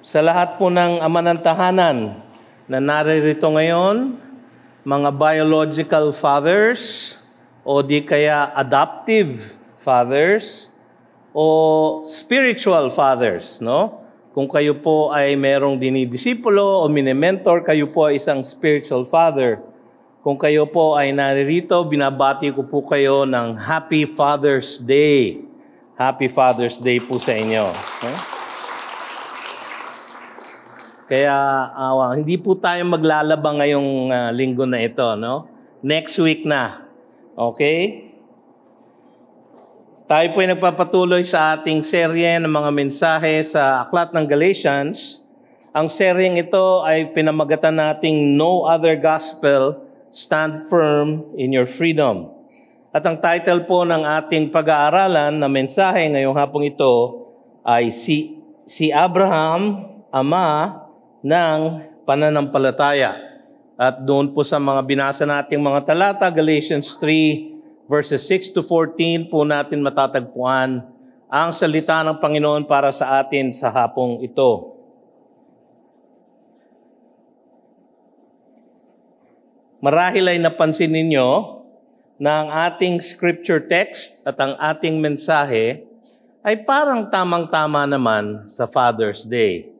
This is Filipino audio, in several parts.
Sa lahat po ng ama ng tahanan na naririto ngayon, mga biological fathers o di kaya adoptive fathers o spiritual fathers, no? Kung kayo po ay merong dinidisipulo o mini-mentor, kayo po ay isang spiritual father. Kung kayo po ay naririto, binabati ko po kayo ng Happy Father's Day. Happy Father's Day po sa inyo. Kaya hindi po tayo maglalaba ngayong linggo na ito, no? Next week na. Okay? Tayo po ay nagpapatuloy sa ating serye ng mga mensahe sa Aklat ng Galatians. Ang seryeng ito ay pinamagatan nating No Other Gospel, Stand Firm in Your Freedom. At ang title po ng ating pag-aaralan na mensahe ngayong hapong ito ay si Abraham, ama ng pananampalataya. At doon po sa mga binasa nating mga talata, Galatians 3 verses 6 to 14 po natin matatagpuan ang salita ng Panginoon para sa atin sa hapong ito. Marahil ay napansin ninyo na ang ating scripture text at ang ating mensahe ay parang tamang-tama naman sa Father's Day.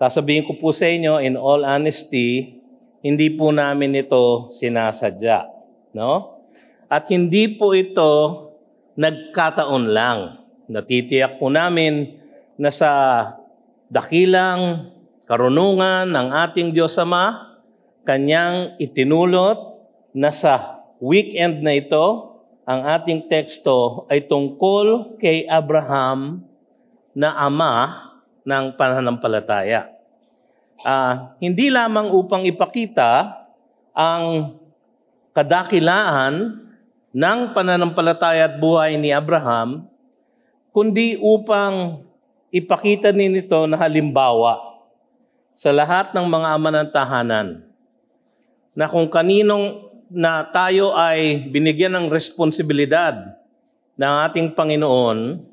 Sasabihin ko po sa inyo, in all honesty, hindi po namin ito sinasadya. No? At hindi po ito nagkataon lang. Natitiyak po namin na sa dakilang karunungan ng ating Diyos Ama, Kanyang itinulot na sa weekend na ito, ang ating teksto ay tungkol kay Abraham na ama ng pananampalataya. Hindi lamang upang ipakita ang kadakilaan ng pananampalataya at buhay ni Abraham, kundi upang ipakita din ito na halimbawa sa lahat ng mga ama ng tahanan na kung kaninong na tayo ay binigyan ng responsibilidad ng ating Panginoon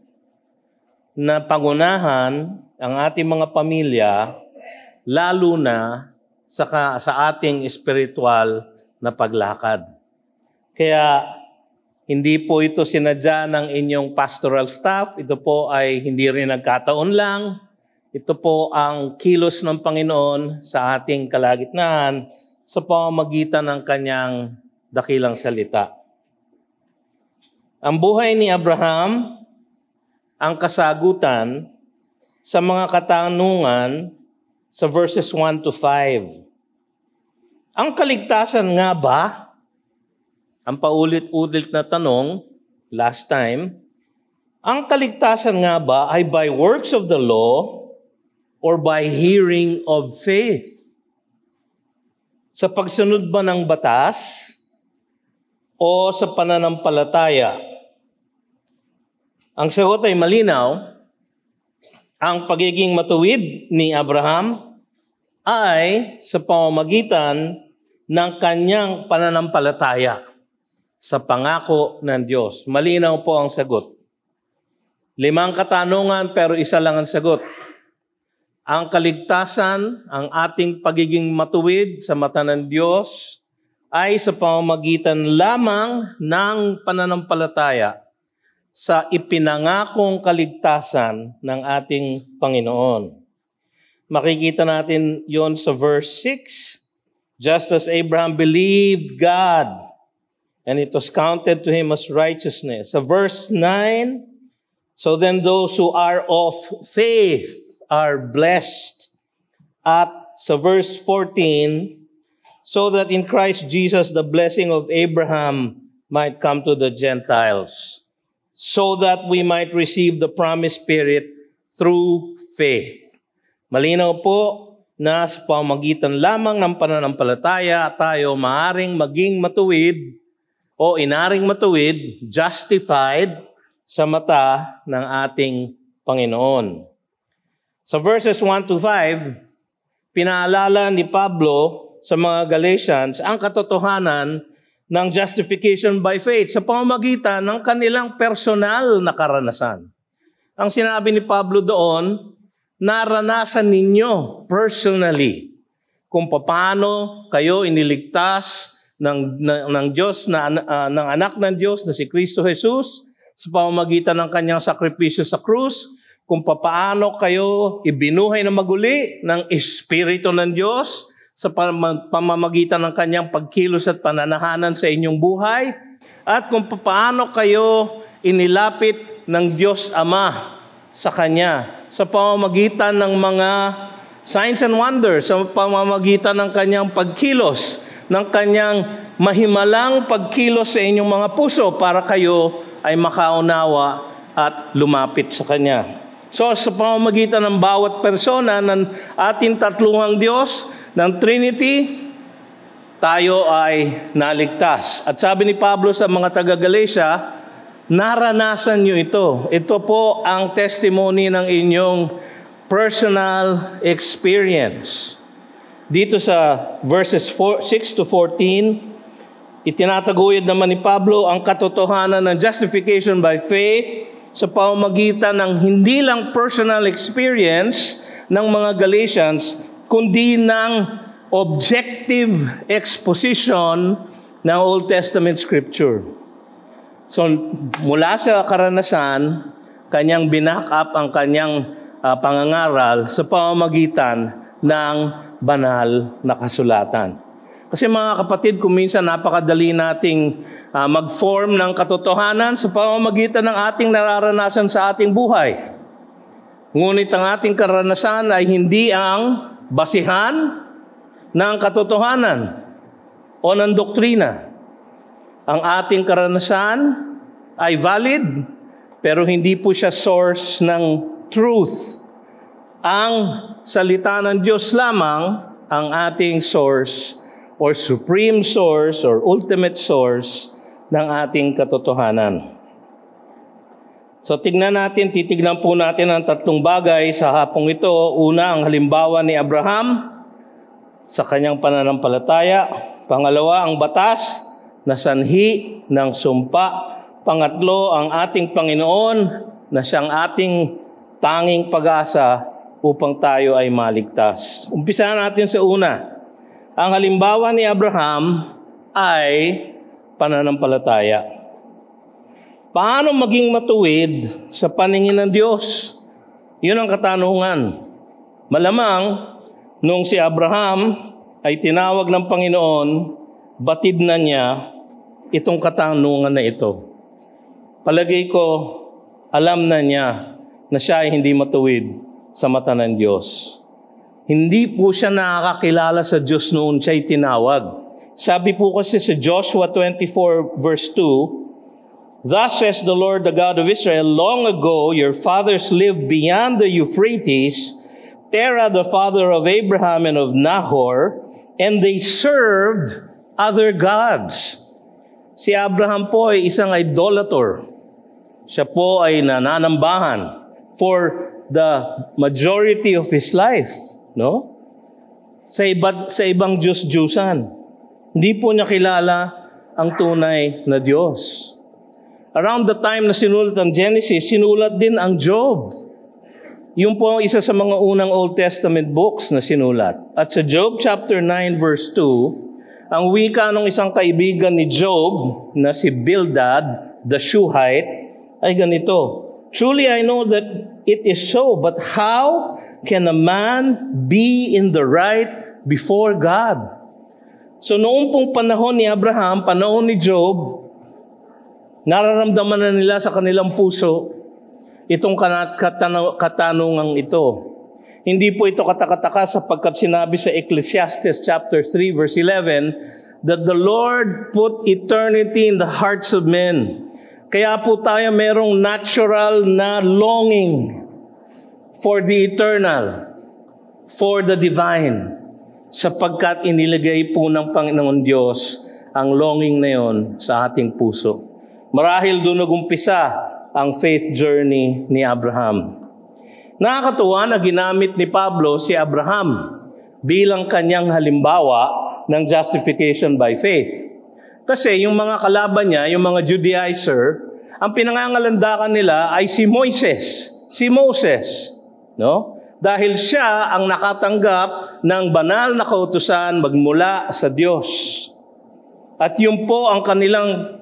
na pangunahan ang ating mga pamilya, lalo na sa ating espiritual na paglakad. Kaya hindi po ito sinadya ng inyong pastoral staff. Ito po ay hindi rin nagkataon lang. Ito po ang kilos ng Panginoon sa ating kalagitnaan sa pamamagitan ng Kanyang dakilang salita. Ang buhay ni Abraham, ang kasagutan sa mga katanungan sa verses 1 to 5. Ang kaligtasan nga ba, ang paulit-ulit na tanong last time, ang kaligtasan nga ba ay by works of the law or by hearing of faith? Sa pagsunod ba ng batas o sa pananampalataya? Ang sagot ay malinaw. Ang pagiging matuwid ni Abraham ay sa pamamagitan ng kanyang pananampalataya sa pangako ng Diyos. Malinaw po ang sagot. 5 katanungan pero isa lang ang sagot. Ang kaligtasan, ang ating pagiging matuwid sa mata ng Diyos ay sa pamamagitan lamang ng pananampalataya sa ipinangakong kaligtasan ng ating Panginoon. Makikita natin yon sa verse 6. Just as Abraham believed God, and it was counted to him as righteousness. Sa verse 9, so then those who are of faith are blessed. At sa verse 14, so that in Christ Jesus the blessing of Abraham might come to the Gentiles, so that we might receive the promised Spirit through faith. Malinaw po na sa pamamagitan lamang ng pananampalataya tayo maaring maging matuwid o inaring matuwid, justified sa mata ng ating Panginoon. Sa verses 1 to 5, pinaalala ni Pablo sa mga Galatians ang katotohanan ng justification by faith sa pamamagitan ng kanilang personal na karanasan. Ang sinabi ni Pablo doon naranasan ninyo personally kung paano kayo iniligtas ng Diyos ng anak ng Diyos na si Kristo Jesus sa pamamagitan ng kanyang sakripisyo sa krus, kung paano kayo ibinuhay na maguli ng Espiritu ng Diyos sa pamamagitan ng kanyang pagkilos at pananahanan sa inyong buhay, at kung paano kayo inilapit ng Diyos Ama sa Kanya sa pamamagitan ng mga signs and wonders, sa pamamagitan ng kanyang pagkilos, ng kanyang mahimalang pagkilos sa inyong mga puso para kayo ay makaunawa at lumapit sa Kanya. So sa pamamagitan ng bawat persona ng ating tatluhang Diyos, ng Trinity, tayo ay naligtas. At sabi ni Pablo sa mga taga-Galatia, naranasan nyo ito. Ito po ang testimony ng inyong personal experience. Dito sa verses 6 to 14, itinataguyod naman ni Pablo ang katotohanan ng justification by faith sa pamamagitan ng hindi lang personal experience ng mga Galatians, kundi ng objective exposition ng Old Testament Scripture. So, mula sa karanasan, kanyang binack up ang kanyang pangangaral sa pamamagitan ng banal na kasulatan. Kasi mga kapatid, kung minsan napakadali nating mag-form ng katotohanan sa pamamagitan ng ating nararanasan sa ating buhay. Ngunit ang ating karanasan ay hindi ang basihan ng katotohanan o ng doktrina. Ang ating karanasan ay valid, pero hindi po siya source ng truth. Ang salita ng Diyos lamang ang ating source or supreme source or ultimate source ng ating katotohanan. So titignan po natin ang tatlong bagay sa hapong ito. Una, ang halimbawa ni Abraham sa kanyang pananampalataya. Pangalawa, ang batas na sanhi ng sumpa. Pangatlo, ang ating Panginoon na siyang ating tanging pag-asa upang tayo ay maligtas. Umpisahan natin sa una. Ang halimbawa ni Abraham ay pananampalataya. Paano maging matuwid sa paningin ng Diyos? Yun ang katanungan. Malamang, nung si Abraham ay tinawag ng Panginoon, batid na niya itong katanungan na ito. Palagay ko, alam na niya na siya ay hindi matuwid sa mata ng Diyos. Hindi po siya nakakakilala sa Diyos noon siya'y tinawag. Sabi po kasi sa Joshua 24 verse 2, "Thus says the Lord, the God of Israel, long ago your fathers lived beyond the Euphrates, Terah the father of Abraham and of Nahor, and they served other gods." Si Abraham po ay isang idolator. Siya po ay nananambahan for the majority of his life, no? Sa ibang Diyos-Diyusan. Hindi po niya kilala ang tunay na Diyos. Around the time na sinulat ang Genesis, sinulat din ang Job. Yung po ang isa sa mga unang Old Testament books na sinulat. At sa Job chapter 9 verse 2, ang wika ng isang kaibigan ni Job na si Bildad, the Shuhite, ay ganito, "Truly I know that it is so, but how can a man be in the right before God?" So noong pong panahon ni Abraham, panahon ni Job, nararamdaman na nila sa kanilang puso itong katanungang ito. Hindi po ito katakataka sapagkat sinabi sa Ecclesiastes chapter 3 verse 11 that the Lord put eternity in the hearts of men. Kaya po tayo merong natural na longing for the eternal, for the divine, sapagkat inilagay po ng Panginoon Diyos ang longing na yon sa ating puso. Marahil doon nagumpisa ang faith journey ni Abraham. Nakakatuwa na ginamit ni Pablo si Abraham bilang kanyang halimbawa ng justification by faith. Kasi yung mga kalaban niya, yung mga Judaizer, ang pinangangalandakan nila ay si Moises. Si Moses. No? dahil siya ang nakatanggap ng banal na kautusan magmula sa Diyos. At yun po ang kanilang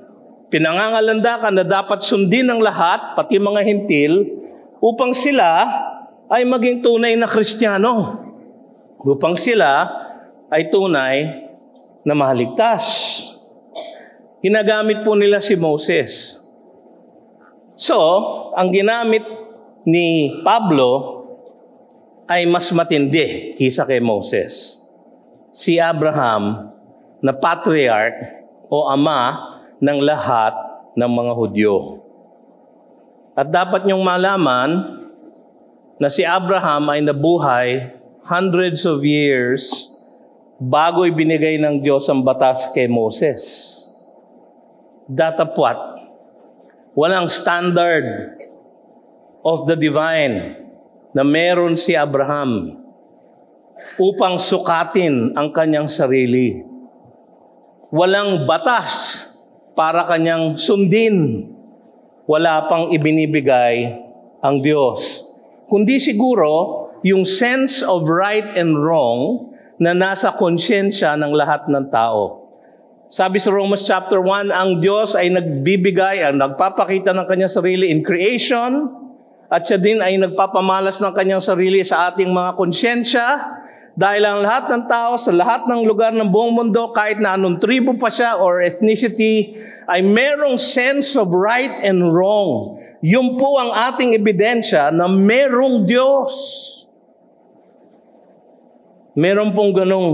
pinangangalandakan na dapat sundin ng lahat, pati mga hintil, upang sila ay maging tunay na Kristiyano. Upang sila ay tunay na maligtas. Ginagamit po nila si Moses. So, ang ginamit ni Pablo ay mas matindi kaysa kay Moses. Si Abraham na patriarch o ama ng lahat ng mga Hudyo. At dapat niyong malaman na si Abraham ay nabuhay hundreds of years bago ibinigay ng Diyos ang batas kay Moses. Datapwat, walang standard of the divine na meron si Abraham upang sukatin ang kanyang sarili. Walang batas para kanyang sundin. Wala pang ibinibigay ang Diyos. Kundi siguro yung sense of right and wrong na nasa konsyensya ng lahat ng tao. Sabi sa Romans chapter 1, ang Diyos ay nagbibigay, nagpapakita ng kanyang sarili in creation, at siya din ay nagpapamalas ng kanyang sarili sa ating mga konsyensya. Dahil ang lahat ng tao sa lahat ng lugar ng buong mundo, kahit na anong tribo pa siya or ethnicity, ay merong sense of right and wrong. Yun po ang ating ebidensya na merong Diyos. Meron pong ganong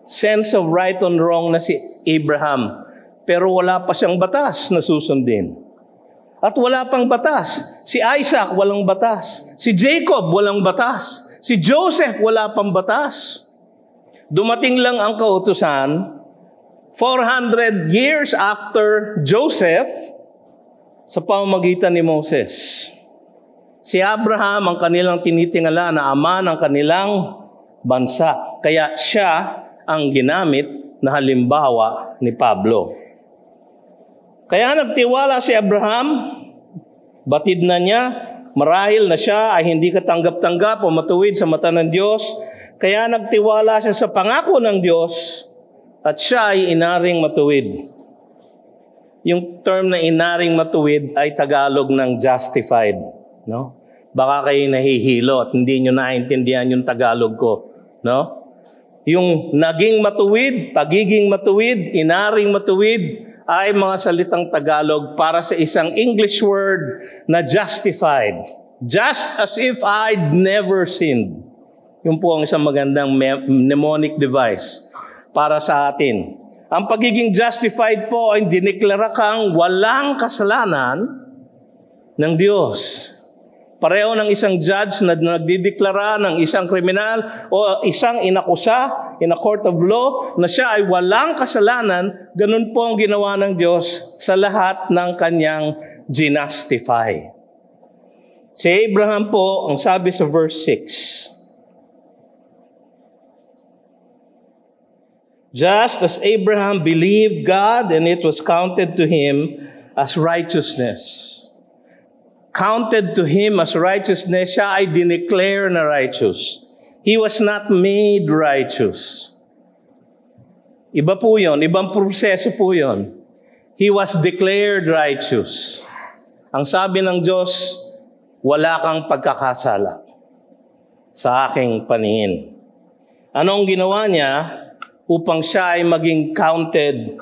sense of right and wrong na si Abraham. Pero wala pa siyang batas na susundin. At wala pang batas. Si Isaac, walang batas. Si Jacob, walang batas. Si Joseph, wala pang batas. Dumating lang ang kautusan 400 years after Joseph sa pamamagitan ni Moses. Si Abraham ang kanilang tinitingala na ama ng kanilang bansa. Kaya siya ang ginamit na halimbawa ni Pablo. Kaya nagtiwala si Abraham, batid na niya, marahil na siya ay hindi katanggap-tanggap o matuwid sa mata ng Diyos, kaya nagtiwala siya sa pangako ng Diyos at siya ay inaring matuwid. Yung term na inaring matuwid ay Tagalog ng justified. No? Baka kayo nahihilo at hindi nyo naintindihan yung Tagalog ko. No? Yung naging matuwid, pagiging matuwid, inaring matuwid, ay mga salitang Tagalog para sa isang English word na justified. Just as if I'd never sinned. Yun po ang isang magandang mnemonic device para sa atin. Ang pagiging justified po ay dineklara kang walang kasalanan ng Diyos. Pareho ng isang judge na nagdideklara ng isang kriminal o isang inakusa in a court of law na siya ay walang kasalanan, ganun po ang ginawa ng Diyos sa lahat ng kanyang ginastify. Si Abraham po, ang sabi sa verse 6, just as Abraham believed God and it was counted to him as righteousness. Counted to him as righteousness, siya ay dineclare na righteous. He was not made righteous. Iba po yun, ibang proseso po yun. He was declared righteous. Ang sabi ng Diyos, wala kang pagkakasala sa aking paningin. Anong ginawa niya upang siya ay maging counted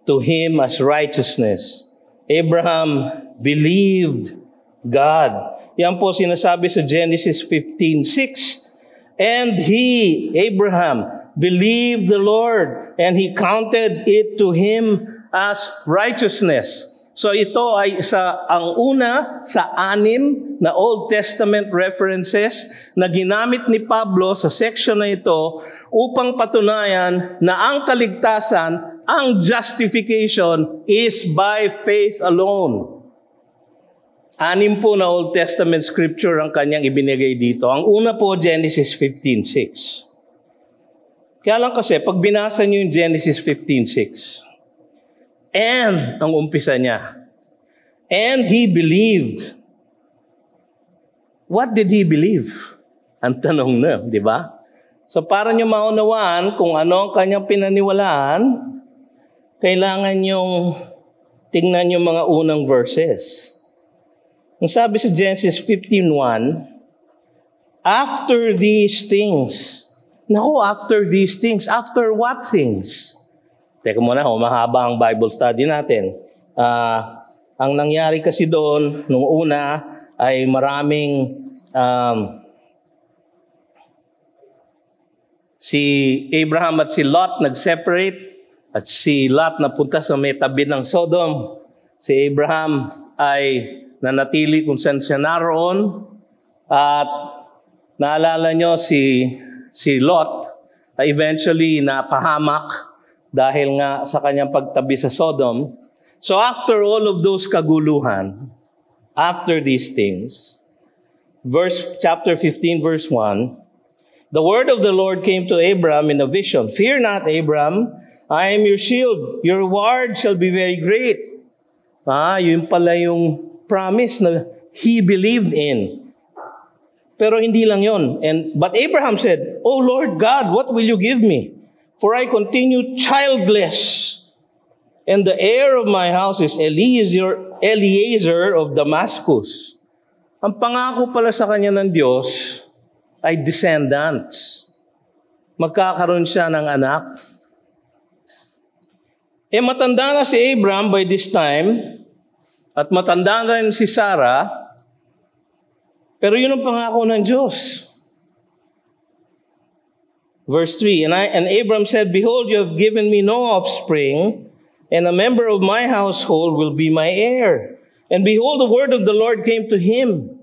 to him as righteousness? Abraham believed God. Yan po sinasabi sa Genesis 15:6. And he, Abraham, believed the Lord and he counted it to him as righteousness. So ito ay ang una sa 6 na Old Testament references na ginamit ni Pablo sa section na ito upang patunayan na ang kaligtasan, ang justification is by faith alone. 6 po na Old Testament scripture ang kanyang ibinigay dito. Ang una po, Genesis 15:6. Kaya lang kasi, pag binasa niyo yung Genesis 15:6, and, ang umpisa niya, and he believed. What did he believe? Ang tanong na, di ba? So para nyo maunawaan kung ano ang kanyang pinaniwalaan, kailangan nyong tingnan yung mga unang verses. Ang sabi sa Genesis 15:1, after these things. Naku, after these things. After what things? Teka muna, mahaba ang Bible study natin. Ang nangyari kasi doon, nung una, ay maraming si Abraham at si Lot nag-separate at si Lot napunta sa may tabi ng Sodom. Si Abraham ay nanatili kung saan siya naroon at naalala nyo si Lot eventually napahamak dahil nga sa kanyang pagtabi sa Sodom. So after all of those kaguluhan, after these things, chapter 15 verse 1, the word of the Lord came to Abram in a vision. Fear not, Abram, I am your shield. Your reward shall be very great. Yun pala yung promise na he believed in. Pero hindi lang yun. But Abraham said, O Lord God, what will you give me? For I continue childless. And the heir of my house is Eliezer of Damascus. Ang pangako pala sa kanya ng Diyos ay descendants. Magkakaroon siya ng anak. Matanda na si Abraham by this time, at matanda na rin si Sarah, pero yun ang pangako ng Diyos. Verse 3, And Abraham said, Behold, you have given me no offspring, and a member of my household will be my heir. And behold, the word of the Lord came to him.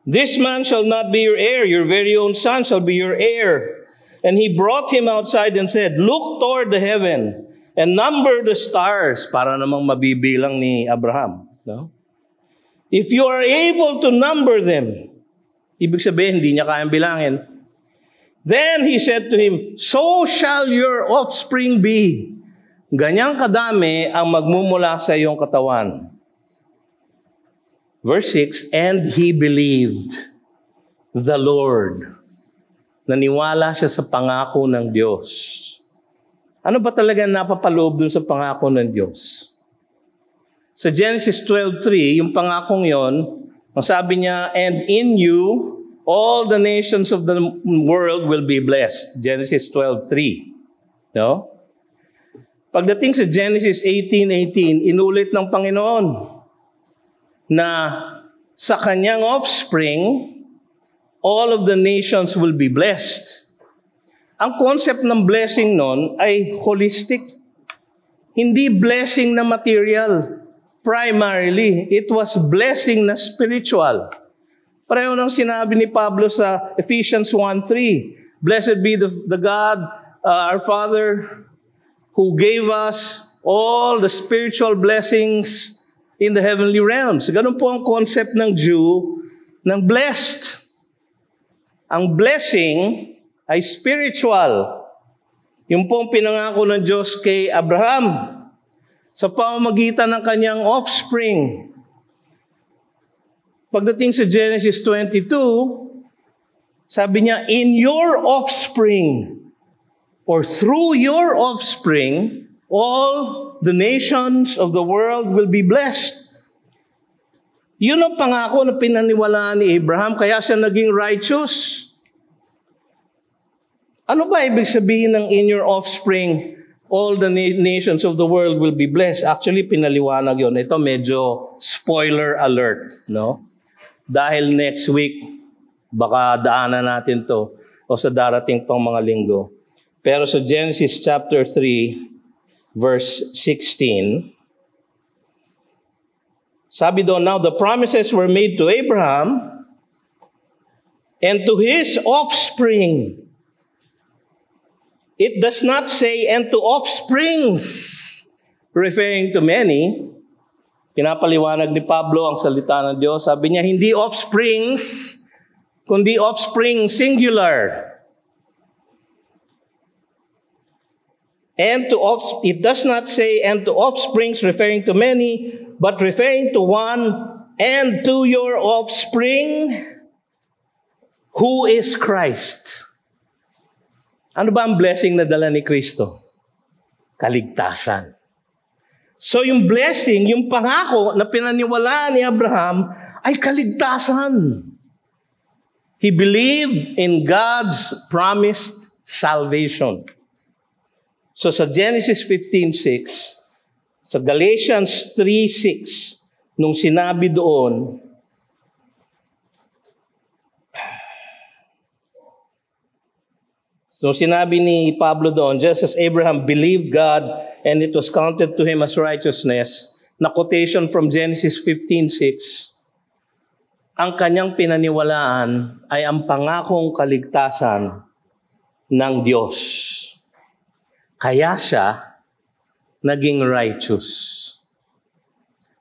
This man shall not be your heir, your very own son shall be your heir. And he brought him outside and said, Look toward the heaven and number the stars, para namang mabibilang ni Abraham. No? If you are able to number them, ibig sabihin, hindi niya kayang bilangin. Then he said to him, So shall your offspring be. Ganyang kadami ang magmumula sa iyong katawan. Verse 6, And he believed the Lord. Naniwala siya sa pangako ng Diyos. Ano ba talaga napapaloob dun sa pangako ng Diyos? Sa Genesis 12:3, yung pangakong yon, ang sabi niya, And in you, all the nations of the world will be blessed. Genesis 12:3. No? Pagdating sa Genesis 18:18, inulit ng Panginoon na sa kanyang offspring, all of the nations will be blessed. Ang concept ng blessing nun ay holistic. Hindi blessing na material. Primarily, it was blessing na spiritual. Pareho nang sinabi ni Pablo sa Ephesians 1:3, Blessed be the God, our Father, who gave us all the spiritual blessings in the heavenly realms. Ganun po ang concept ng Jew ng blessed. Ang blessing ay spiritual. Yung pong pinangako ng Diyos kay Abraham sa pamamagitan ng kanyang offspring. Pagdating sa Genesis 22, sabi niya, In your offspring, or through your offspring, all the nations of the world will be blessed. Yun ang pangako na pinaniwalaan ni Abraham, kaya siya naging righteous. Ano ba ibig sabihin ng in your offspring, all the nations of the world will be blessed? Actually, pinaliwanag yun. Ito medyo spoiler alert, no? Dahil next week, baka daanan natin to o sa darating pang mga linggo. Pero sa Genesis chapter 3, verse 16, sabi doon, Now the promises were made to Abraham and to his offspring. It does not say, and to offsprings, referring to many. Pinapaliwanag ni Pablo ang salita ng Diyos. Sabi niya, hindi offsprings, kundi offspring singular. It does not say, and to offsprings, referring to many, but referring to one, and to your offspring. Who is Christ? Ano ba ang blessing na dala ni Kristo? Kaligtasan. So yung blessing, yung pangako na pinaniwalaan ni Abraham ay kaligtasan. He believed in God's promised salvation. So sa Genesis 15:6, sa Galatians 3:6, nung sinabi doon, sinabi ni Pablo doon, just as Abraham believed God and it was counted to him as righteousness, na quotation from Genesis 15:6, ang kanyang pinaniwalaan ay ang pangakong kaligtasan ng Diyos. Kaya siya naging righteous.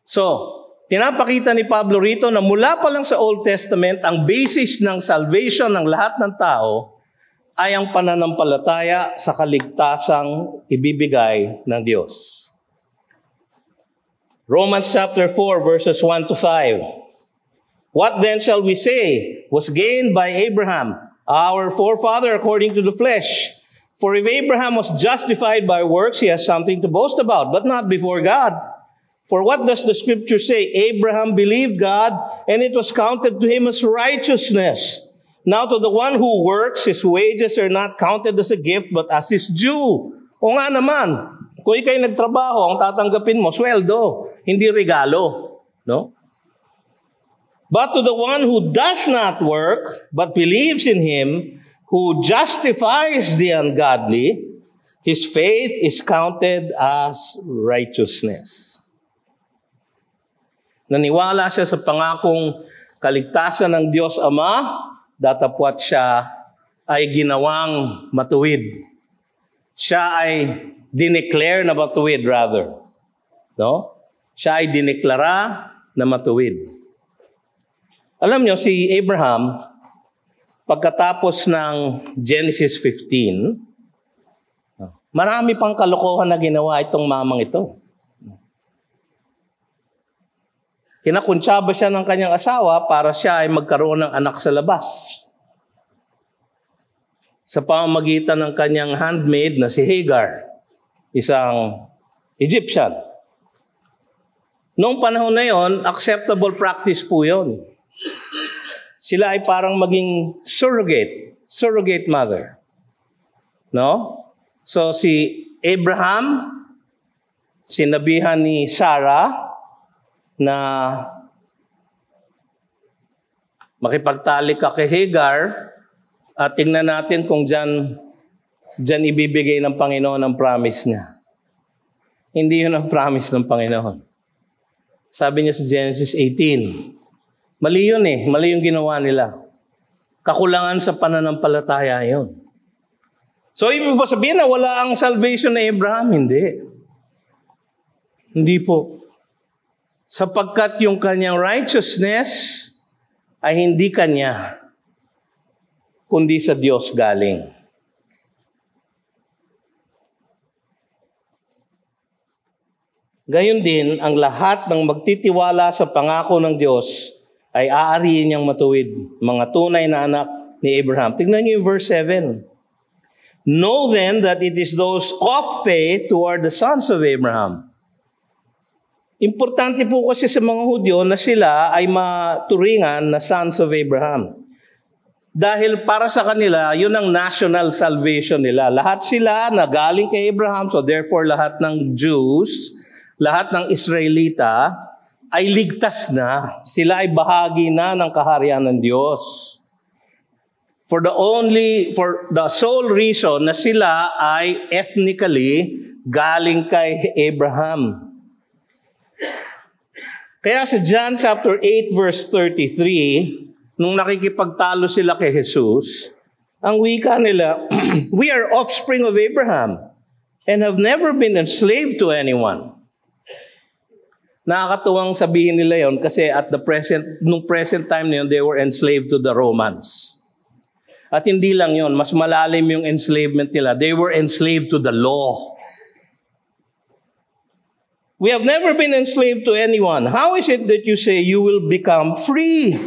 So, pinapakita ni Pablo rito na mula pa lang sa Old Testament, ang basis ng salvation ng lahat ng tao ay ang pananampalataya sa kaligtasang ibibigay ng Diyos. Romans chapter 4 verses 1 to 5. What then shall we say was gained by Abraham, our forefather according to the flesh? For if Abraham was justified by works, he has something to boast about, but not before God. For what does the scripture say? Abraham believed God, and it was counted to him as righteousness. Now to the one who works, his wages are not counted as a gift, but as his due. O nga naman, kung ikaw'y nagtrabaho, ang tatanggapin mo, sweldo, hindi regalo. No? But to the one who does not work, but believes in him, who justifies the ungodly, his faith is counted as righteousness. Naniwala siya sa pangakong kaligtasan ng Diyos Ama, datapwat siya ay ginawang matuwid. Siya ay dineclare na matuwid rather. No? Siya ay dineklara na matuwid. Alam nyo, si Abraham, pagkatapos ng Genesis 15, marami pang kalokohan na ginawa itong mamang ito. Kinakuntsaba siya ng kanyang asawa para siya ay magkaroon ng anak sa labas. Sa pamamagitan ng kanyang handmaid na si Hagar, isang Egyptian. Noong panahon na yon, acceptable practice po yon. Sila ay parang maging surrogate mother. No? So si Abraham, sinabihan ni Sarah na makipagtalik ka kay Hagar at tingnan natin kung dyan ibibigay ng Panginoon ang promise niya. Hindi yun ang promise ng Panginoon. Sabi niya sa Genesis 18, mali yun eh. Mali yung ginawa nila. Kakulangan sa pananampalataya yun. So, ibig ba sabihin na wala ang salvation na Abraham? Hindi. Hindi po. Sapagkat yung kanyang righteousness ay hindi kanya, kundi sa Diyos galing. Gayon din, ang lahat ng magtitiwala sa pangako ng Diyos ay aariin niyang matuwid, mga tunay na anak ni Abraham. Tignan niyo yung verse 7. Know then that it is those of faith who are the sons of Abraham. Importante po kasi sa mga Hudyo na sila ay maturingan na sons of Abraham. Dahil para sa kanila, yun ang national salvation nila. Lahat sila na galing kay Abraham, so therefore lahat ng Jews, lahat ng Israelita, ay ligtas na. Sila ay bahagi na ng kaharian ng Diyos. For the sole reason na sila ay ethnically galing kay Abraham. Kaya sa John chapter 8 verse 33, nung nakikipagtalo sila kay Jesus, ang wika nila, we are offspring of Abraham and have never been enslaved to anyone. Nakakatuwang sabihin nila yon kasi nung present time na yun, they were enslaved to the Romans. At hindi lang yon, mas malalim yung enslavement nila. They were enslaved to the law. We have never been enslaved to anyone. How is it that you say you will become free?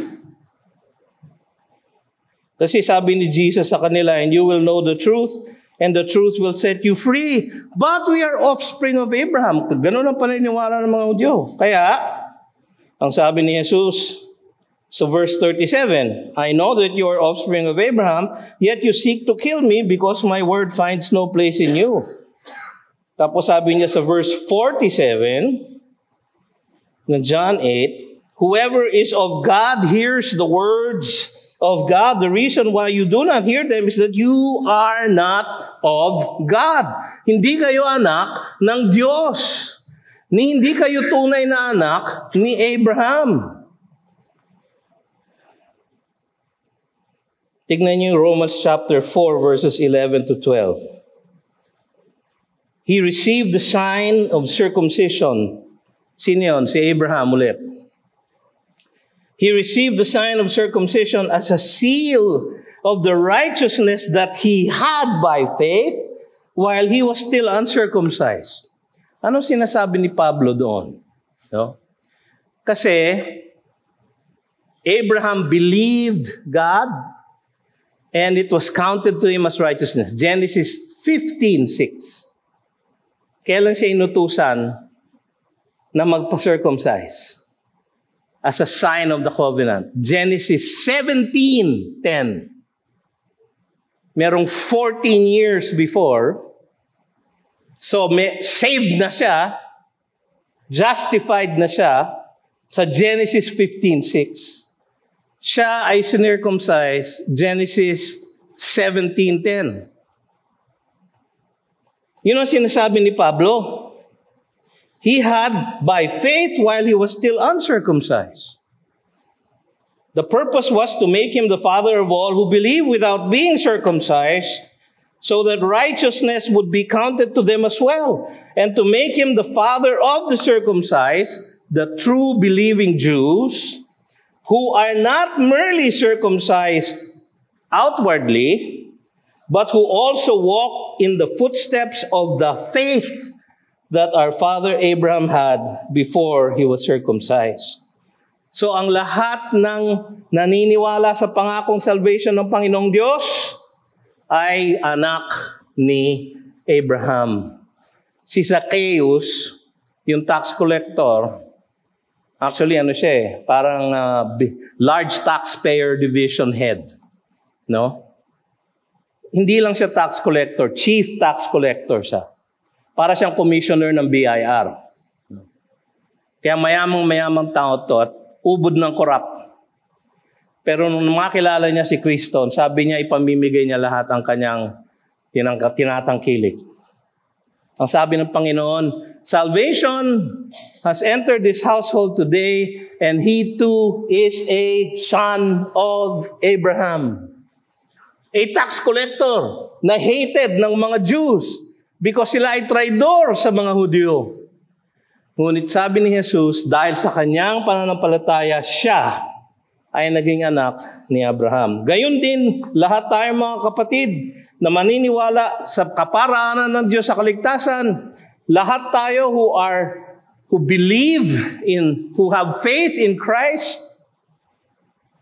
Kasi sabi ni Jesus sa kanila, and you will know the truth, and the truth will set you free. But we are offspring of Abraham. Ganun ang paniniwala ng mga Hudyo. Kaya, ang sabi ni Jesus sa verse 37, I know that you are offspring of Abraham, yet you seek to kill me because my word finds no place in you. Tapos sabi niya sa verse 47, ng John 8, whoever is of God hears the words of God. The reason why you do not hear them is that you are not of God. Hindi kayo anak ng Diyos. Hindi kayo tunay na anak ni Abraham. Tignan niyo Romans chapter 4 verses 11 to 12. He received the sign of circumcision. Sino yun? Si Abraham ulit. He received the sign of circumcision as a seal of the righteousness that he had by faith while he was still uncircumcised. Ano sinasabi ni Pablo doon? No? Kasi Abraham believed God and it was counted to him as righteousness. Genesis 15:6. Kailan siya inutusan na magpa-circumcise? As a sign of the covenant. Genesis 17:10. Merong 14 years before. So, saved na siya. Justified na siya sa Genesis 15:6. Siya ay circumcised Genesis 17:10. Yun ang sinasabi ni Pablo. He had by faith while he was still uncircumcised. The purpose was to make him the father of all who believe without being circumcised, so that righteousness would be counted to them as well, and to make him the father of the circumcised, the true believing Jews, who are not merely circumcised outwardly, but who also walk in the footsteps of the faith that our father Abraham had before he was circumcised. So ang lahat ng naniniwala sa pangakong salvation ng Panginoong Diyos ay anak ni Abraham. Si Zacchaeus, yung tax collector, actually ano siya eh, parang large taxpayer division head. No? Hindi lang siya tax collector, chief tax collector siya. Para siyang commissioner ng BIR. Kaya mayamang tao to at ubod ng korap. Pero nung makilala niya si Kristo, sabi niya ipamimigay niya lahat ang kanyang tinatangkilik. Ang sabi ng Panginoon, salvation has entered this household today and he too is a son of Abraham. A tax collector na hated ng mga Jews. Because sila ay traidor sa mga Hudyo. Ngunit sabi ni Jesus, dahil sa kanyang pananampalataya, siya ay naging anak ni Abraham. Gayon din, lahat tayo mga kapatid na maniniwala sa kaparaanan ng Diyos sa kaligtasan, lahat tayo who believe in, who have faith in Christ,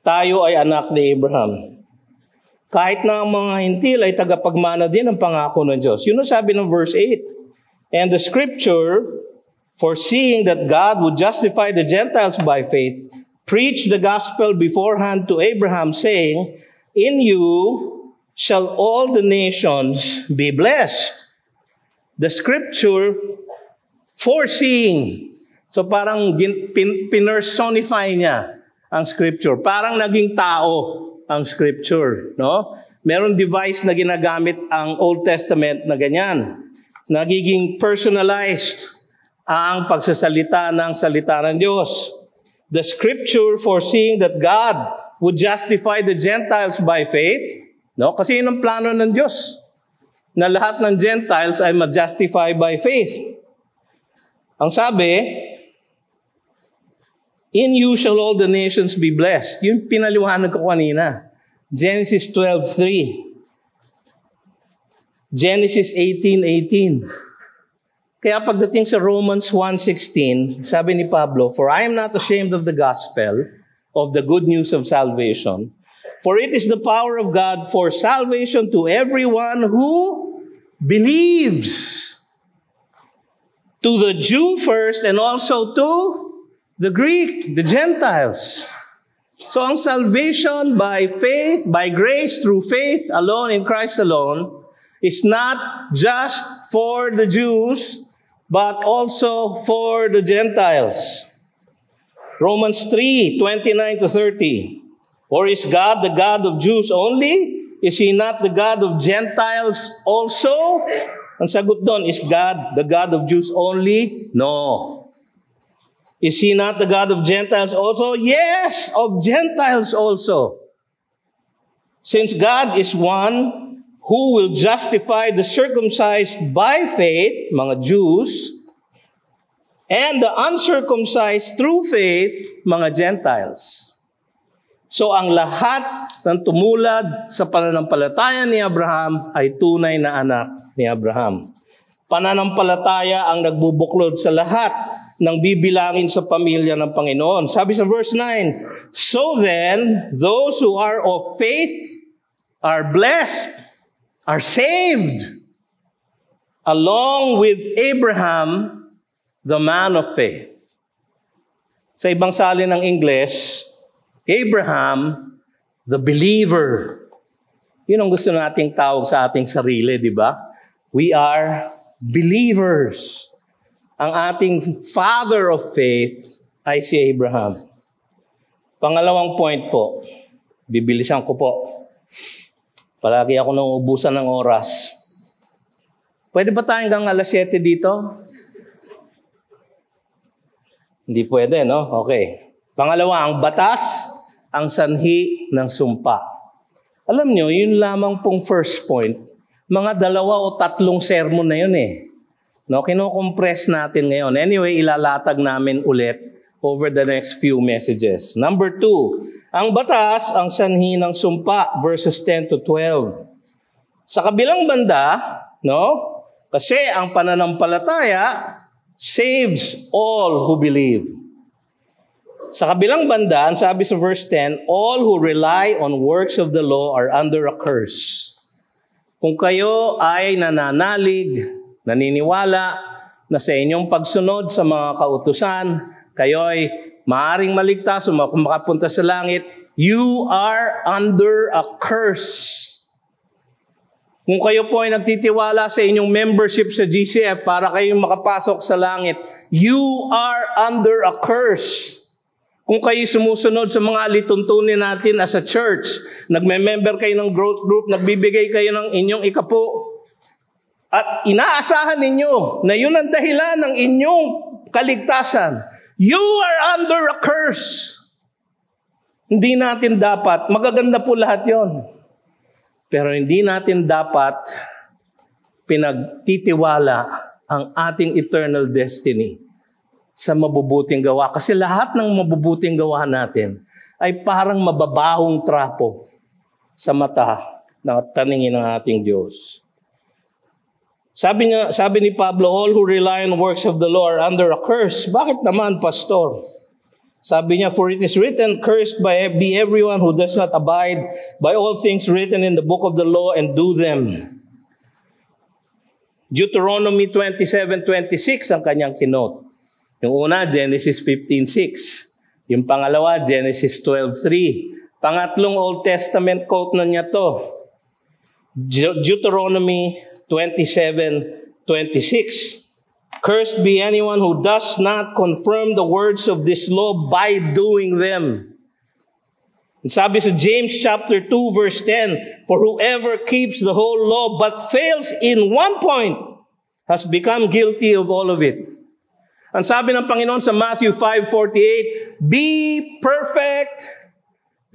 tayo ay anak ni Abraham. Kahit na ang mga hintil ay tagapagmana din ng pangako ng Diyos. Yun ang sabi ng verse 8. And the scripture, foreseeing that God would justify the Gentiles by faith, preached the gospel beforehand to Abraham, saying, in you shall all the nations be blessed. The scripture, foreseeing. So parang pinersonify niya ang scripture. Parang naging tao ang scripture, no? Meron device na ginagamit ang Old Testament na ganyan. Nagiging personalized ang pagsasalita ng salita ng Diyos. The scripture foreseeing that God would justify the Gentiles by faith, no? Kasi yun ang plano ng Diyos, na lahat ng Gentiles ay ma-justify by faith. Ang sabi, in you shall all the nations be blessed. Yung pinaliwanag ko kanina. Genesis 12:3. Genesis 18:18. Kaya pagdating sa Romans 1:16, sabi ni Pablo, for I am not ashamed of the gospel, of the good news of salvation, For it is the power of God for salvation to everyone who believes. To the Jew first and also to the Greek, the Gentiles. So ang salvation by faith, by grace, through faith alone in Christ alone, is not just for the Jews, but also for the Gentiles. Romans 3:29-30. Or is God the God of Jews only? Is He not the God of Gentiles also? Ang sagot doon, is God the God of Jews only? No. Is He not the God of Gentiles also? Yes, of Gentiles also. Since God is one who will justify the circumcised by faith, mga Jews, and the uncircumcised through faith, mga Gentiles. So ang lahat ng tumulad sa pananampalataya ni Abraham ay tunay na anak ni Abraham. Pananampalataya ang nagbubuklod sa lahat ng bibilangin sa pamilya ng Panginoon. Sabi sa verse 9, so then, those who are of faith are blessed, are saved, along with Abraham, the man of faith. Sa ibang salin ng English, Abraham, the believer. Yun ang gusto nating tawag sa ating sarili, di ba? We are believers. Ang ating father of faith ay si Abraham. Pangalawang point po, bibilisan ko po. Palagi ako nang ubusan ng oras. Pwede ba tayong hanggang alas 7 dito? Hindi pwede, no? Okay. Pangalawa, ang batas, ang sanhi ng sumpa. Alam nyo, yun lamang pong first point. Mga 2 o 3 sermon na yun eh. No, kino-compress natin ngayon. Anyway, ilalatag namin ulit over the next few messages. Number 2, ang batas, ang sanhi ng sumpa, verses 10-12. Sa kabilang banda, no, kasi ang pananampalataya saves all who believe. Sa kabilang banda, ang sabi sa verse 10, all who rely on works of the law are under a curse. Kung kayo ay nananalig, naniniwala na sa inyong pagsunod sa mga kautusan, kayo ay maaaring maligtas o makapunta sa langit, you are under a curse. Kung kayo po ay nagtitiwala sa inyong membership sa GCF para kayong makapasok sa langit, you are under a curse. Kung kayo sumusunod sa mga alituntunin natin as a church, nagme-member kayo ng growth group, nagbibigay kayo ng inyong ikapo, at inaasahan ninyo na yun ang dahilan ng inyong kaligtasan, you are under a curse. Hindi natin dapat, magaganda po lahat yon, pero hindi natin dapat pinagtitiwala ang ating eternal destiny sa mabubuting gawa. Kasi lahat ng mabubuting gawa natin ay parang mababahong trapo sa mata ng taningin ng ating Diyos. Sabi ni Pablo, all who rely on works of the law are under a curse. Bakit naman, Pastor? Sabi niya, for it is written, cursed be everyone who does not abide by all things written in the book of the law and do them. Deuteronomy 27:26 ang kanyang kinote. Yung una, Genesis 15:6. Yung pangalawa, Genesis 12:3. Pangatlong Old Testament quote na niya to, Deuteronomy 27:26. Cursed be anyone who does not confirm the words of this law by doing them. Sabi sa James chapter 2 verse 10, for whoever keeps the whole law but fails in one point has become guilty of all of it. Ang sabi ng Panginoon sa Matthew 5:48, be perfect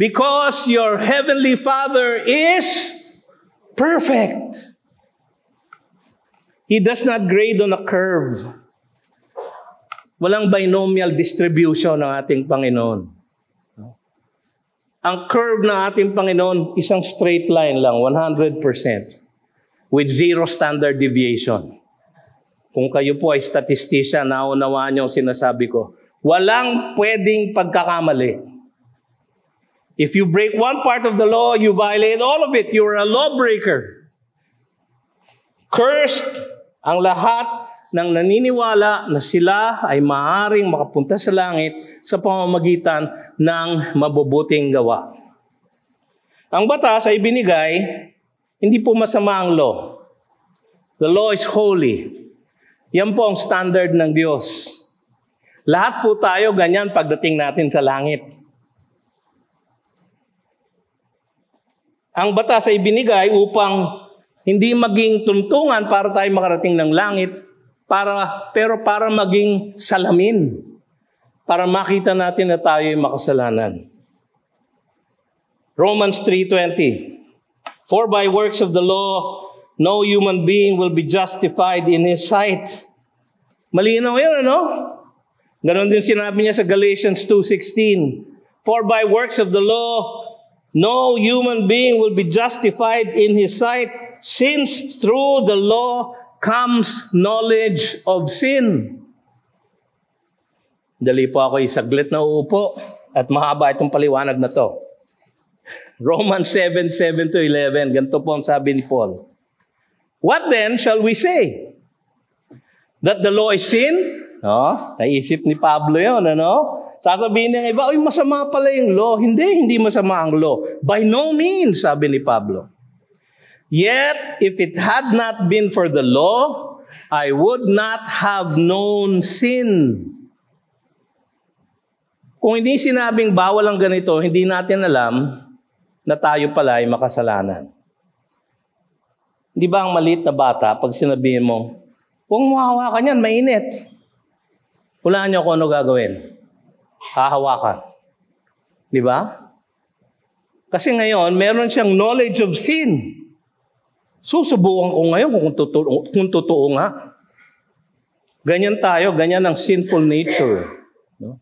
because your heavenly Father is perfect. He does not grade on a curve. Walang binomial distribution ng ating Panginoon. Ang curve ng ating Panginoon, isang straight line lang, 100%, with zero standard deviation. Kung kayo po ay statistician, naunawaan niyo ang sinasabi ko, walang pwedeng pagkakamali. If you break one part of the law, you violate all of it. You are a lawbreaker. Cursed ang lahat ng naniniwala na sila ay maaaring makapunta sa langit sa pamamagitan ng mabubuting gawa. Ang batas ay binigay, hindi po masama ang law. The law is holy. Yan po ang standard ng Diyos. Lahat po tayo ganyan pagdating natin sa langit. Ang batas ay binigay upang hindi maging tuntungan para tayo makarating ng langit, pero para maging salamin, para makita natin na tayo ay makasalanan. Romans 3:20. For by works of the law, no human being will be justified in His sight. Malinaw yan, ano? Ganon din sinabi niya sa Galatians 2:16. For by works of the law, no human being will be justified in His sight, since through the law comes knowledge of sin. Dali po ako isaglit na uupo at mahaba itong paliwanag na to. Romans 7:7-11, ganito po ang sabi ni Paul. What then shall we say? That the law is sin? Naisip ni Pablo yun, ano? Sasabihin ng iba, masama pala yung law. Hindi masama ang law. By no means, sabi ni Pablo. Yet, if it had not been for the law, I would not have known sin. Kung hindi sinabing bawal ang ganito, hindi natin alam na tayo pala ay makasalanan. Di ba ang maliit na bata, pag sinabihin mo, huwag mo hawakan yan, mainit. Hulaan niyo kung ano gagawin. Hahawakan. Di ba? Kasi ngayon, meron siyang knowledge of sin. Susubukan ko ngayon kung totoo nga. Ganyan tayo, ganyan ang sinful nature. No?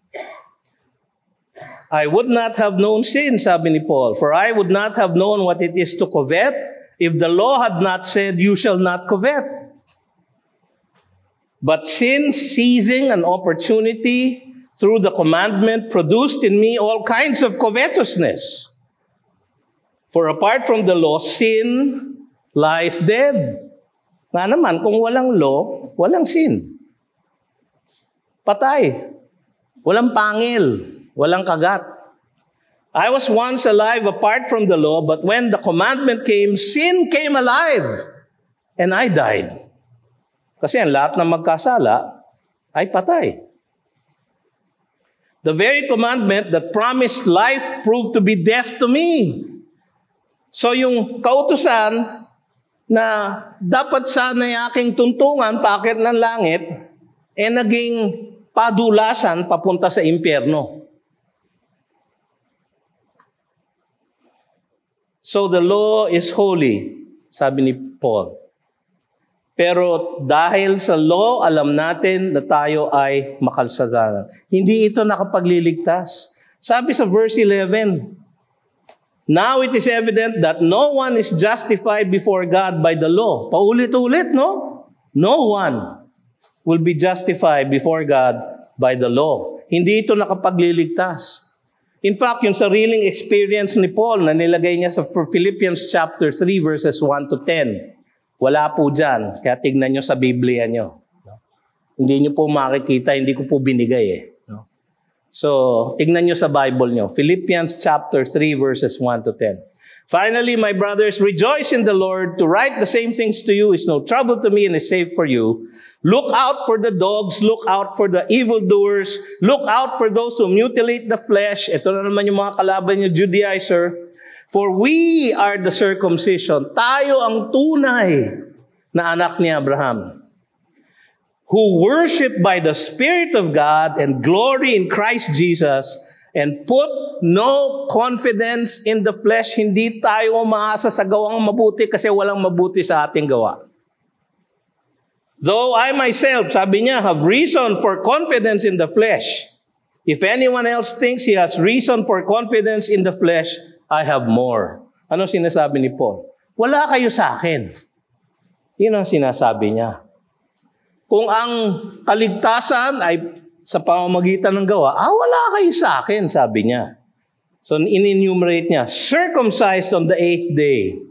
I would not have known sin, sabi ni Paul, for I would not have known what it is to covet if the law had not said, you shall not covet. But sin, seizing an opportunity through the commandment, produced in me all kinds of covetousness. For apart from the law, sin lies dead. Nga naman, kung walang law, walang sin. Patay. Walang pangil. Walang kagat. I was once alive apart from the law, but when the commandment came, sin came alive, and I died. Kasi ang lahat ng magkasala ay patay. The very commandment that promised life proved to be death to me. So yung kautusan na dapat sana'y aking tuntungan paakyat ng langit, naging padulasan papunta sa impyerno. So the law is holy, sabi ni Paul. Pero dahil sa law, alam natin na tayo ay makasalanan. Hindi ito nakapagliligtas. Sabi sa verse 11, now it is evident that no one is justified before God by the law. Paulit-ulit, no? No one will be justified before God by the law. Hindi ito nakapagliligtas. In fact, yung sariling experience ni Paul na nilagay niya sa Philippians chapter 3 verses 1 to 10, wala po dyan. Kaya tignan nyo sa Biblia nyo. No? Hindi nyo po makikita, hindi ko po binigay eh. No? So, tignan nyo sa Bible nyo. Philippians chapter 3 verses 1 to 10. Finally, my brothers, rejoice in the Lord. To write the same things to you is no trouble to me and is safe for you. Look out for the dogs. Look out for the evildoers. Look out for those who mutilate the flesh. Ito na naman yung mga kalaban niyo, Judaizer. For we are the circumcision. Tayo ang tunay na anak ni Abraham. Who worship by the Spirit of God and glory in Christ Jesus and put no confidence in the flesh. Hindi tayo umaasa sa gawang mabuti kasi walang mabuti sa ating gawa. Though I myself, sabi niya, have reason for confidence in the flesh. If anyone else thinks he has reason for confidence in the flesh, I have more. Ano sinasabi ni Paul? Wala kayo sa akin. Yun ang sinasabi niya. Kung ang kaligtasan ay sa pamamagitan ng gawa, wala kayo sa akin, sabi niya. So, in-enumerate niya, circumcised on the 8th day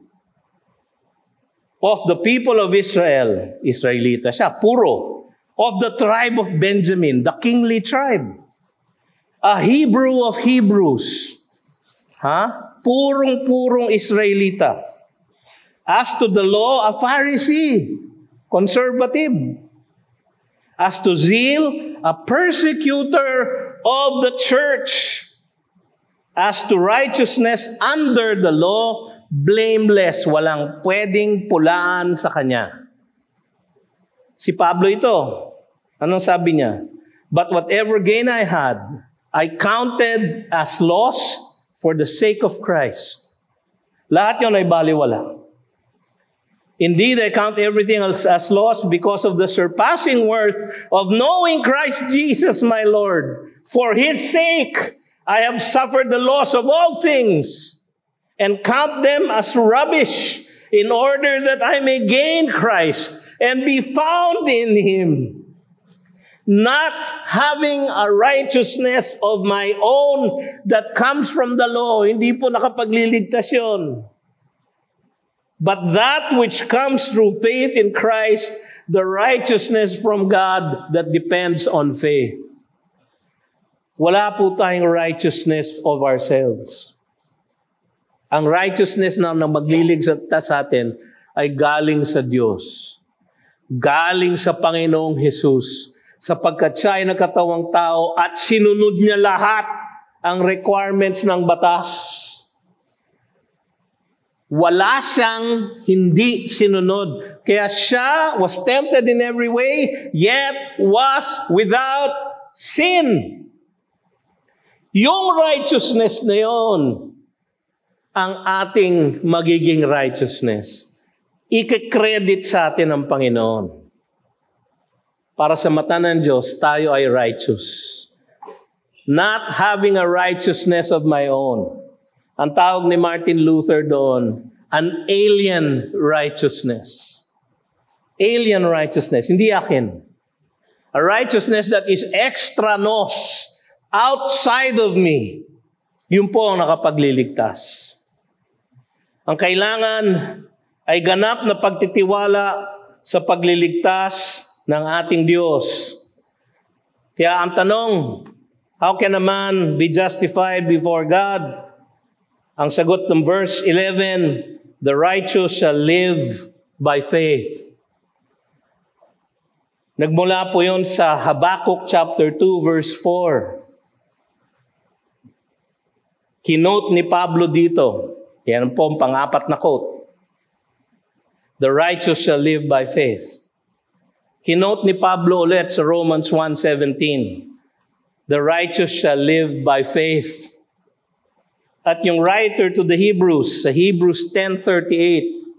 of the people of Israel. Israelita siya, puro. Of the tribe of Benjamin, the kingly tribe. A Hebrew of Hebrews. Purong-purong Israelita. As to the law, a Pharisee, conservative. As to zeal, a persecutor of the church. As to righteousness under the law, blameless. Walang pwedeng pulaan sa kanya. Si Pablo ito. Anong sabi niya? But whatever gain I had, I counted as loss for the sake of Christ. Lahat yun ay baliwala. Indeed, I count everything else as loss because of the surpassing worth of knowing Christ Jesus my Lord. For His sake, I have suffered the loss of all things and count them as rubbish in order that I may gain Christ and be found in Him, not having a righteousness of my own that comes from the law. Hindi po nakapagliligtas yun. But that which comes through faith in Christ, the righteousness from God that depends on faith. Wala po tayong righteousness of ourselves. Ang righteousness na magliligtas sa atin ay galing sa Diyos. Galing sa Panginoong Jesus. Sapagkat siya ay nagkatawang tao at sinunod niya lahat ang requirements ng batas. Wala siyang hindi sinunod. Kaya siya was tempted in every way, yet was without sin. Yung righteousness na yon, ang ating magiging righteousness. Ika-credit sa atin ng Panginoon. Para sa mata ng Diyos, tayo ay righteous. Not having a righteousness of my own. Ang tawag ni Martin Luther doon, an alien righteousness. Alien righteousness, hindi akin. A righteousness that is extra nos, outside of me. Yun po ang nakapagliligtas. Ang kailangan ay ganap na pagtitiwala sa pagliligtas ng ating Diyos. Kaya ang tanong, how can a man be justified before God? Ang sagot ng verse 11, the righteous shall live by faith. Nagmula po yun sa Habakkuk chapter 2 verse 4. Kinote ni Pablo dito. Yan po ang pang-apat na quote. The righteous shall live by faith. Kinote ni Pablo ulit sa Romans 1:17. The righteous shall live by faith. At yung writer to the Hebrews, sa Hebrews 10:38,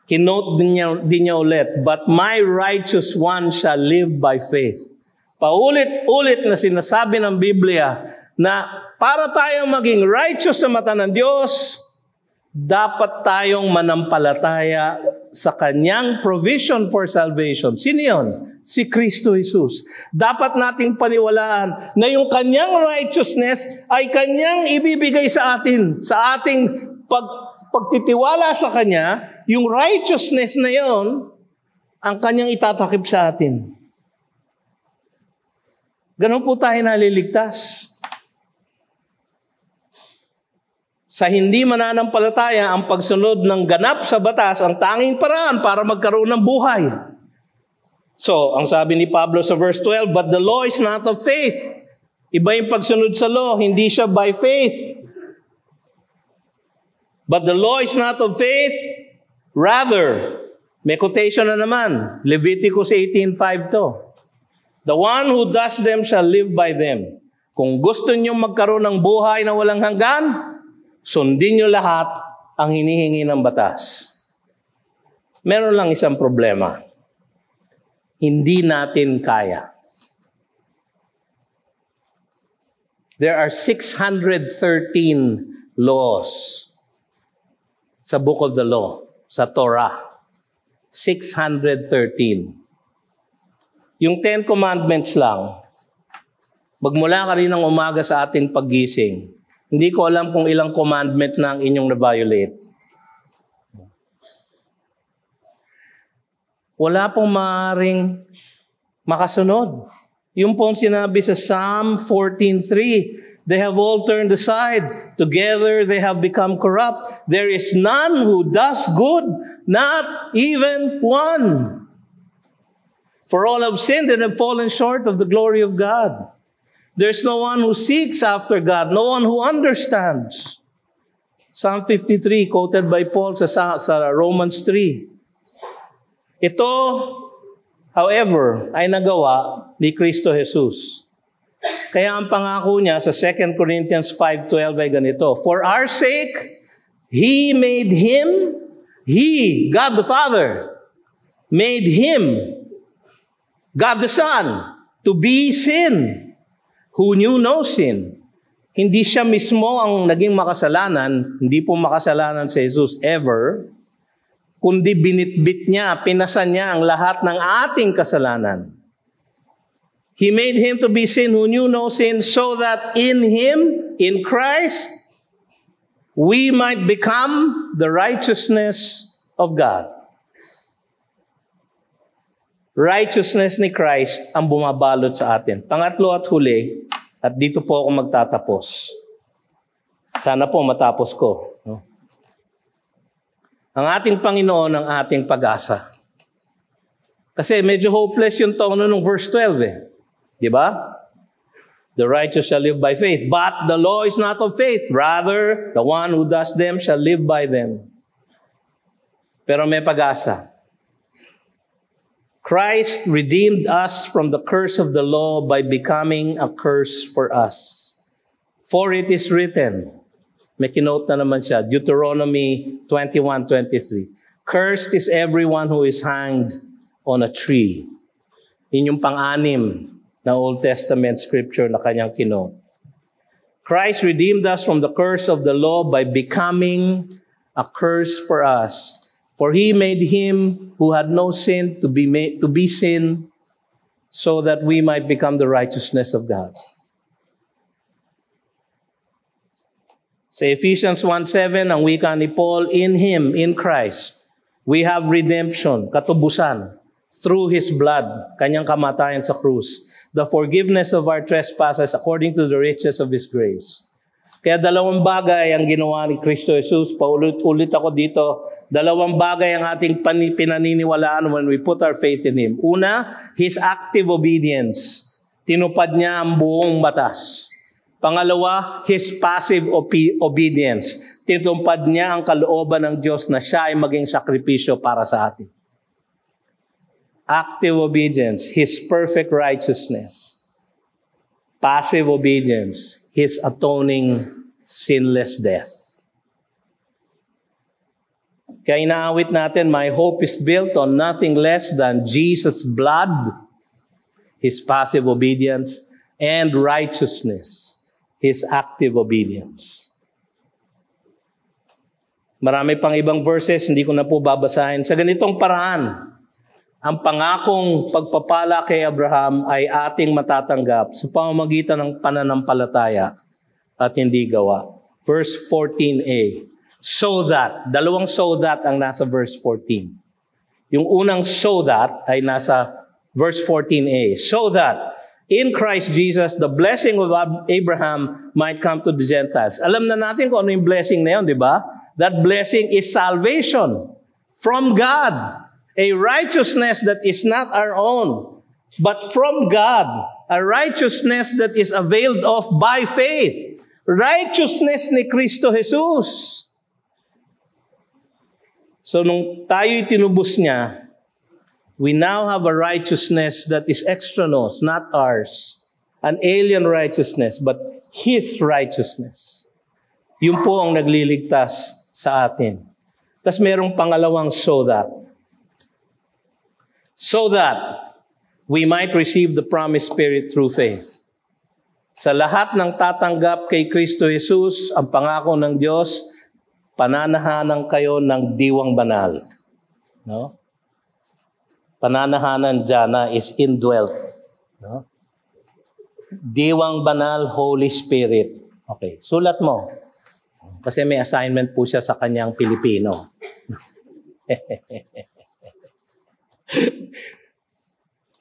kinote din niya ulit, but my righteous one shall live by faith. Paulit-ulit na sinasabi ng Biblia na para tayong maging righteous sa mata ng Diyos, dapat tayong manampalataya sa Kanyang provision for salvation. Sino yun? Si Kristo Jesus. Dapat nating paniwalaan na yung Kanyang righteousness ay Kanyang ibibigay sa atin. Sa ating pagtitiwala sa Kanya, yung righteousness na yon ang Kanyang itatakip sa atin. Ganun po tayo naliligtas. Sa hindi mananampalataya, ang pagsunod ng ganap sa batas ang tanging paraan para magkaroon ng buhay. So, ang sabi ni Pablo sa verse 12, but the law is not of faith. Iba yung pagsunod sa law, hindi siya by faith. But the law is not of faith. Rather, may quotation na naman, Leviticus 18:5 to. The one who does them shall live by them. Kung gusto niyo magkaroon ng buhay na walang hanggan, sundin niyo lahat ang hinihingi ng batas. Meron lang isang problema. Hindi natin kaya. There are 613 laws sa Book of the Law, sa Torah. 613. Yung 10 Commandments lang, magmula ka rin ng umaga sa ating paggising, Hindi ko alam kung ilang commandment na ang inyong na-violate. Wala pong maaaring makasunod. Yung pong sinabi sa Psalm 14:3, they have all turned aside. Together they have become corrupt. There is none who does good, not even one. For all have sinned and have fallen short of the glory of God. There's no one who seeks after God, no one who understands. Psalm 53, quoted by Paul sa Romans 3. Ito, however, ay nagawa ni Kristo Jesus. Kaya ang pangako niya sa 2 Corinthians 5:12 ay ganito, for our sake, He made Him, He, God the Father, made Him, God the Son, to be sin, who knew no sin. Hindi siya mismo ang naging makasalanan, hindi po makasalanan si Jesus ever, kundi binitbit niya, pinasan niya ang lahat ng ating kasalanan. He made Him to be sin who knew no sin, so that in Him, in Christ, we might become the righteousness of God. Righteousness ni Christ ang bumabalot sa atin. Pangatlo at huli, at dito po ako magtatapos. Sana po matapos ko. No? Ang ating Panginoon ang ating pag-asa. Kasi medyo hopeless yung tono ng verse 12 eh. Di ba? The righteous shall live by faith. But the law is not of faith. Rather, the one who does them shall live by them. Pero may pag-asa. Christ redeemed us from the curse of the law by becoming a curse for us. For it is written, may kinote na naman siya, Deuteronomy 21:23. Cursed is everyone who is hanged on a tree. Yun yung pang-anim na Old Testament scripture na kanyang kinote. Christ redeemed us from the curse of the law by becoming a curse for us. For He made Him who had no sin to be sin, so that we might become the righteousness of God. Sa Ephesians 1:7, ang wika ni Paul, in Him, in Christ, we have redemption, katubusan, through His blood, kanyang kamatayan sa krus, the forgiveness of our trespasses according to the riches of His grace. Kaya dalawang bagay ang ginawa ni Kristo Jesus. Paulit-ulit ako dito. Dalawang bagay ang ating pinaniniwalaan when we put our faith in Him. Una, His active obedience. Tinupad niya ang buong batas. Pangalawa, His passive obedience. Tinupad niya ang kalooban ng Diyos na siya ay maging sakripisyo para sa atin. Active obedience, His perfect righteousness. Passive obedience, His atoning sinless death. Kaya inaawit natin, my hope is built on nothing less than Jesus' blood, His passive obedience, and righteousness, His active obedience. Marami pang ibang verses, hindi ko na po babasahin. Sa ganitong paraan, ang pangakong pagpapala kay Abraham ay ating matatanggap sa pamamagitan ng pananampalataya at hindi gawa. Verse 14a. So that, dalawang so that ang nasa verse 14. Yung unang so that ay nasa verse 14a. So that, in Christ Jesus, the blessing of Abraham might come to the Gentiles. Alam na natin kung ano yung blessing na yun, di ba? That blessing is salvation from God. A righteousness that is not our own, but from God. A righteousness that is availed of by faith. Righteousness ni Kristo Jesus. So nung tayo'y tinubos niya, we now have a righteousness that is extranos, not ours. An alien righteousness, but His righteousness. Yun po ang nagliligtas sa atin. Tapos merong pangalawang so that. So that we might receive the promised Spirit through faith. Sa lahat ng tatanggap kay Kristo Jesus, ang pangako ng Diyos, pananahanan kayo ng diwang banal. No? Pananahanan dyan is indwelt. No? Diwang banal, Holy Spirit. Okay, sulat mo. Kasi may assignment po siya sa kanyang Pilipino.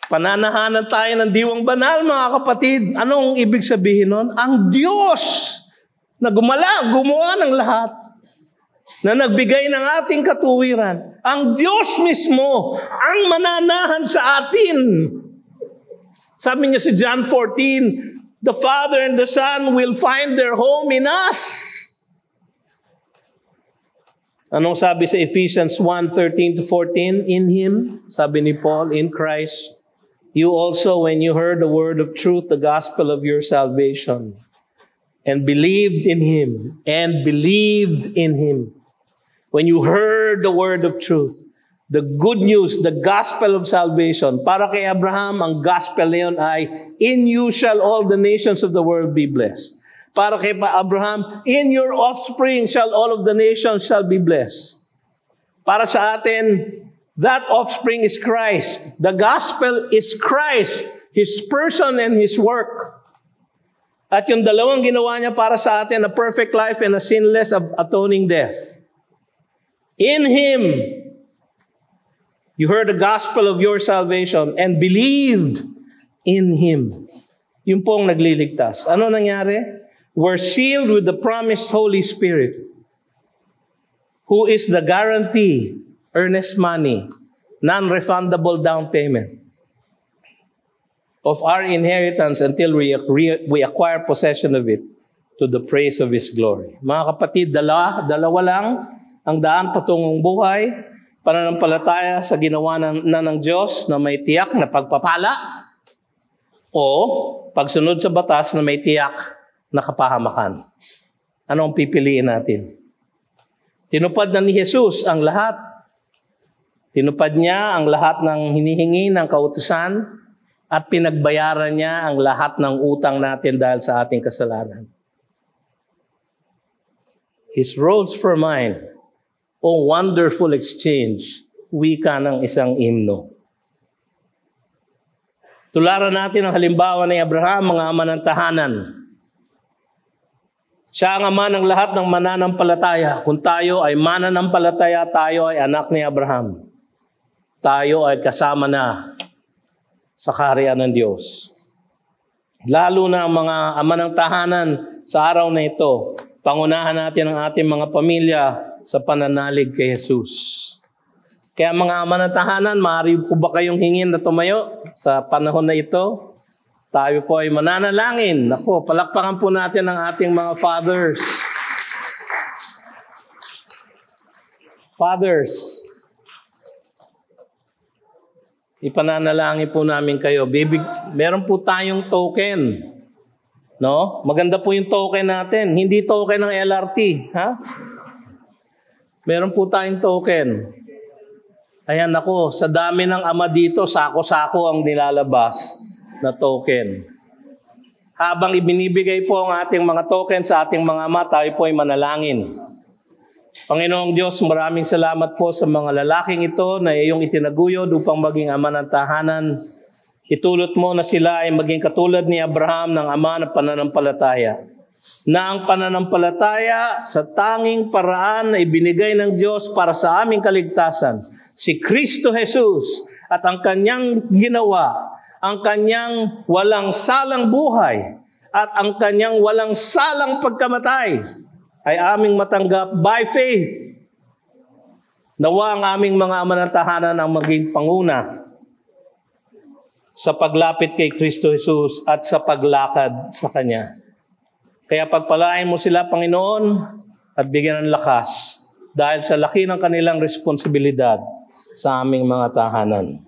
Pananahanan tayo ng diwang banal, mga kapatid. Anong ibig sabihin nun? Ang Diyos na gumawa ng lahat, na nagbigay ng ating katuwiran. Ang Diyos mismo ang mananahan sa atin. Sabi niya sa John 14, the Father and the Son will find their home in us. Anong sabi sa Ephesians 1:13-14? In Him, sabi ni Paul, in Christ, you also, when you heard the word of truth, the gospel of your salvation, and believed in Him, when you heard the word of truth, the good news, the gospel of salvation, para kay Abraham, ang gospel na yun ay, in you shall all the nations of the world be blessed. Para kay Abraham, in your offspring shall all of the nations shall be blessed. Para sa atin, that offspring is Christ. The gospel is Christ, His person and His work. At yung dalawang ginawa niya para sa atin, a perfect life and a sinless atoning death. In Him, you heard the gospel of your salvation and believed in Him. Yung pong nagliligtas. Ano nangyari? We're sealed with the promised Holy Spirit, who is the guarantee, earnest money, non-refundable down payment of our inheritance until we acquire possession of it to the praise of His glory. Mga kapatid, dalawa lang ang daan patungong buhay, pananampalataya sa ginawa ng Diyos na may tiyak na pagpapala o pagsunod sa batas na may tiyak na kapahamakan. Ano ang pipiliin natin? Tinupad na ni Jesus ang lahat. Tinupad niya ang lahat ng hinihingi ng kautusan at pinagbayaran niya ang lahat ng utang natin dahil sa ating kasalanan. His rose for mine, o wonderful exchange, wika ng isang himno. Tularan natin ang halimbawa ni Abraham, mga ama ng tahanan. Siya ang ama ng lahat ng mananampalataya. Kung tayo ay mananampalataya, tayo ay anak ni Abraham. Tayo ay kasama na sa kaharian ng Diyos. Lalo na ang mga ama ng tahanan sa araw na ito, pangunahan natin ang ating mga pamilya sa pananalig kay Jesus. Kaya mga ama ng tahanan, maaari po ba kayong hingin na tumayo sa panahon na ito? Tayo po ay mananalangin. Ako, palakpakan po natin ang ating mga fathers. Fathers, ipananalangin po namin kayo. Meron po tayong token. No? Maganda po yung token natin. Hindi token ng LRT. Ha? Meron po tayong token. Ayan ako, sa dami ng ama dito, sako-sako ang nilalabas na token. Habang ibinibigay po ang ating mga token sa ating mga ama, tayo po ay manalangin. Panginoong Diyos, maraming salamat po sa mga lalaking ito na iyong itinaguyod upang maging ama ng tahanan. Itulot mo na sila ay maging katulad ni Abraham ng ama ng pananampalataya. Na ang pananampalataya sa tanging paraan na ibinigay ng Diyos para sa aming kaligtasan, si Kristo Jesus at ang kanyang ginawa, ang kanyang walang salang buhay at ang kanyang walang salang pagkamatay ay aming matanggap by faith. Nawa ang aming mga ama ng tahanan ang maging panguna sa paglapit kay Kristo Jesus at sa paglakad sa Kanya. Kaya pagpalain mo sila, Panginoon, at bigyan ng lakas dahil sa laki ng kanilang responsibilidad sa aming mga tahanan.